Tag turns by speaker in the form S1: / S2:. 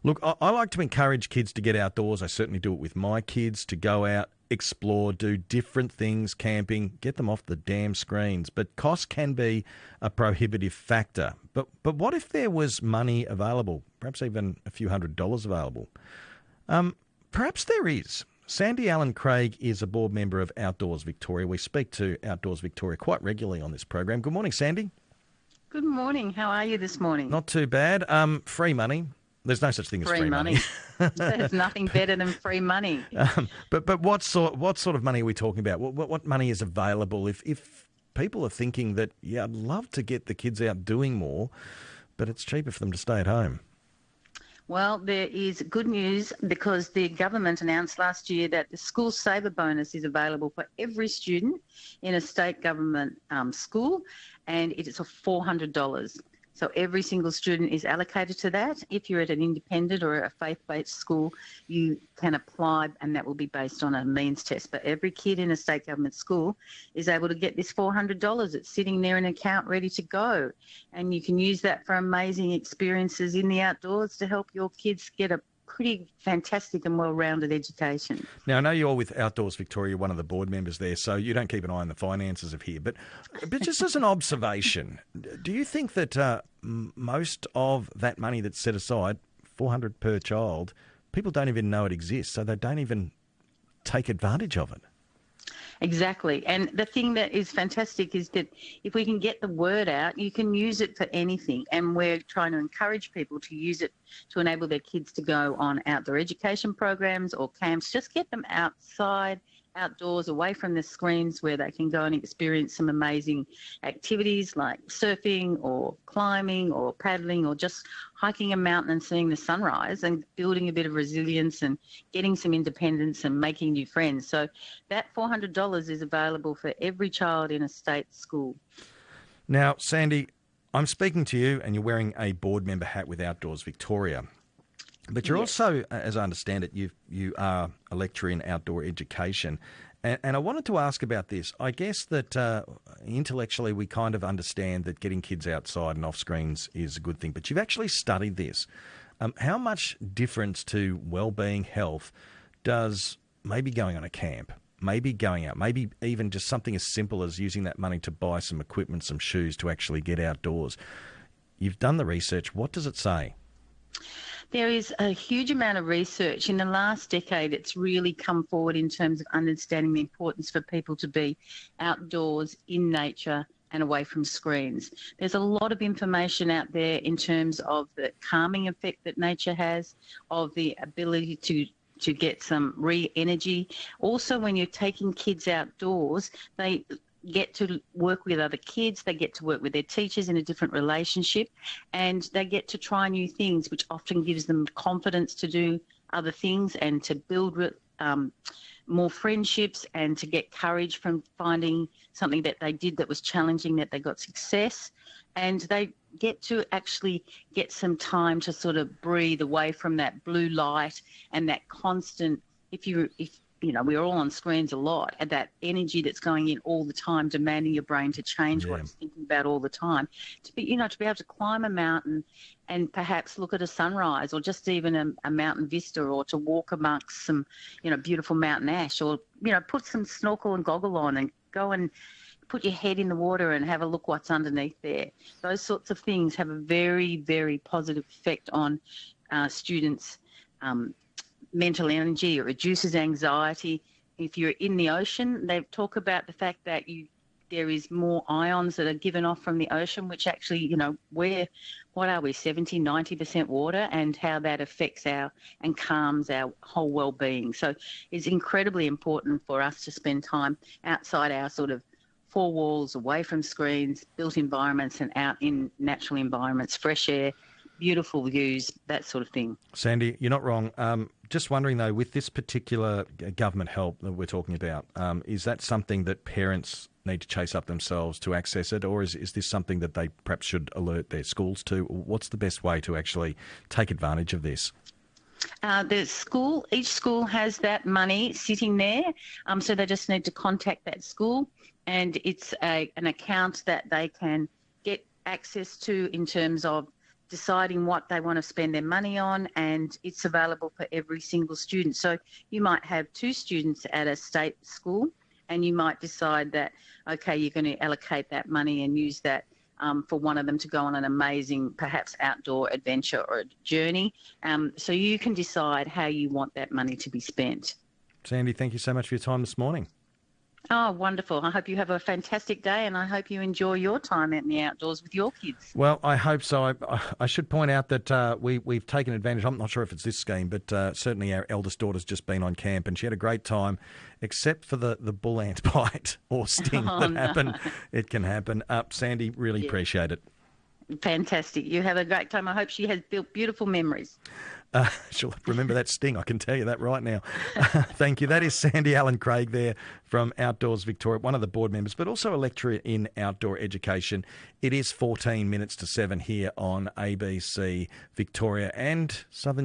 S1: Look, I like to encourage kids to get outdoors. I certainly do it with my kids, to go out, explore, do different things, camping, get them off the damn screens. But cost can be a prohibitive factor. But what if there was money available, perhaps even a few $100s available? Perhaps there is. Sandy Allen Craig is a board member of Outdoors Victoria. We speak to Outdoors Victoria quite regularly on this program. Good morning, Sandy.
S2: Good morning. How are you this morning?
S1: Not too bad. Free money. There's no such thing as
S2: Free
S1: free money.
S2: money. There's nothing better than free money.
S1: But what sort of money are we talking about? What money is available if people are thinking that, yeah, I'd love to get the kids out doing more, but it's cheaper for them to stay at home?
S2: Well, there is good news because the government announced last year that the school saver bonus is available for every student in a state government school, and it is for $400. So every single student is allocated to that. If you're at an independent or a faith-based school, you can apply, and that will be based on a means test. But every kid in a state government school is able to get this $400. It's sitting there in an account ready to go. And you can use that for amazing experiences in the outdoors to help your kids get a pretty fantastic and well-rounded education.
S1: Now, I know you're with Outdoors Victoria, one of the board members there, so you don't keep an eye on the finances of here. But just as an observation, do you think that most of that money that's set aside, $400 per child, people don't even know it exists, so they don't even take advantage of it?
S2: Exactly. And the thing that is fantastic is that if we can get the word out, you can use it for anything. And we're trying to encourage people to use it to enable their kids to go on outdoor education programs or camps. Just get them outside, outdoors, away from the screens, where they can go and experience some amazing activities like surfing or climbing or paddling or just hiking a mountain and seeing the sunrise and building a bit of resilience and getting some independence and making new friends. So that $400 is available for every child in a state school.
S1: Now, Sandy, I'm speaking to you and you're wearing a board member hat with Outdoors Victoria. But you're
S2: Yes.
S1: also, as I understand it, you are a lecturer in outdoor education. And I wanted to ask about this. I guess that intellectually we kind of understand that getting kids outside and off screens is a good thing. But you've actually studied this. How much difference to well-being, health, does maybe going on a camp, maybe going out, maybe even just something as simple as using that money to buy some equipment, some shoes to actually get outdoors? You've done the research. What does it say?
S2: There is a huge amount of research. In the last decade, it's really come forward in terms of understanding the importance for people to be outdoors, in nature, and away from screens. There's a lot of information out there in terms of the calming effect that nature has, of the ability to get some re-energy. Also, when you're taking kids outdoors, they get to work with other kids, they get to work with their teachers in a different relationship, and they get to try new things, which often gives them confidence to do other things and to build more friendships and to get courage from finding something that they did that was challenging, that they got success. And they get to actually get some time to sort of breathe away from that blue light and that constant, if we're all on screens a lot, and that energy that's going in all the time, demanding your brain to change what it's thinking about all the time. To be able to climb a mountain and perhaps look at a sunrise, or just even a mountain vista, or to walk amongst some, beautiful mountain ash, or, put some snorkel and goggle on and go and put your head in the water and have a look what's underneath there. Those sorts of things have a very, very positive effect on students' mental energy. It reduces anxiety. If you're in the ocean, they talk about the fact that there is more ions that are given off from the ocean, which actually, we're, 70, 90% water, and how that affects and calms our whole well-being. So it's incredibly important for us to spend time outside our sort of four walls, away from screens, built environments, and out in natural environments, fresh air, beautiful views, that sort of thing.
S1: Sandy, you're not wrong. Just wondering, though, with this particular government help that we're talking about, is that something that parents need to chase up themselves to access it, or is this something that they perhaps should alert their schools to? What's the best way to actually take advantage of this?
S2: Each school has that money sitting there, so they just need to contact that school, and it's an account that they can get access to in terms of deciding what they want to spend their money on, and it's available for every single student. So you might have 2 students at a state school, and you might decide that, okay, you're going to allocate that money and use that for one of them to go on an amazing, perhaps outdoor adventure or journey. So you can decide how you want that money to be spent.
S1: Sandy, thank you so much for your time this morning.
S2: Oh, wonderful. I hope you have a fantastic day, and I hope you enjoy your time out in the outdoors with your kids.
S1: Well, I hope so. I should point out that we've taken advantage. I'm not sure if it's this scheme, but certainly our eldest daughter's just been on camp, and she had a great time, except for the bull ant bite or sting happened. It can happen. Sandy, really appreciate it.
S2: Fantastic. You have a great time. I hope she has built beautiful memories.
S1: She'll remember that sting, I can tell you that right now. Thank you. That is Sandy Allen Craig there from Outdoors Victoria, one of the board members, but also a lecturer in outdoor education. It is 14 minutes to 7 here on ABC Victoria and Southern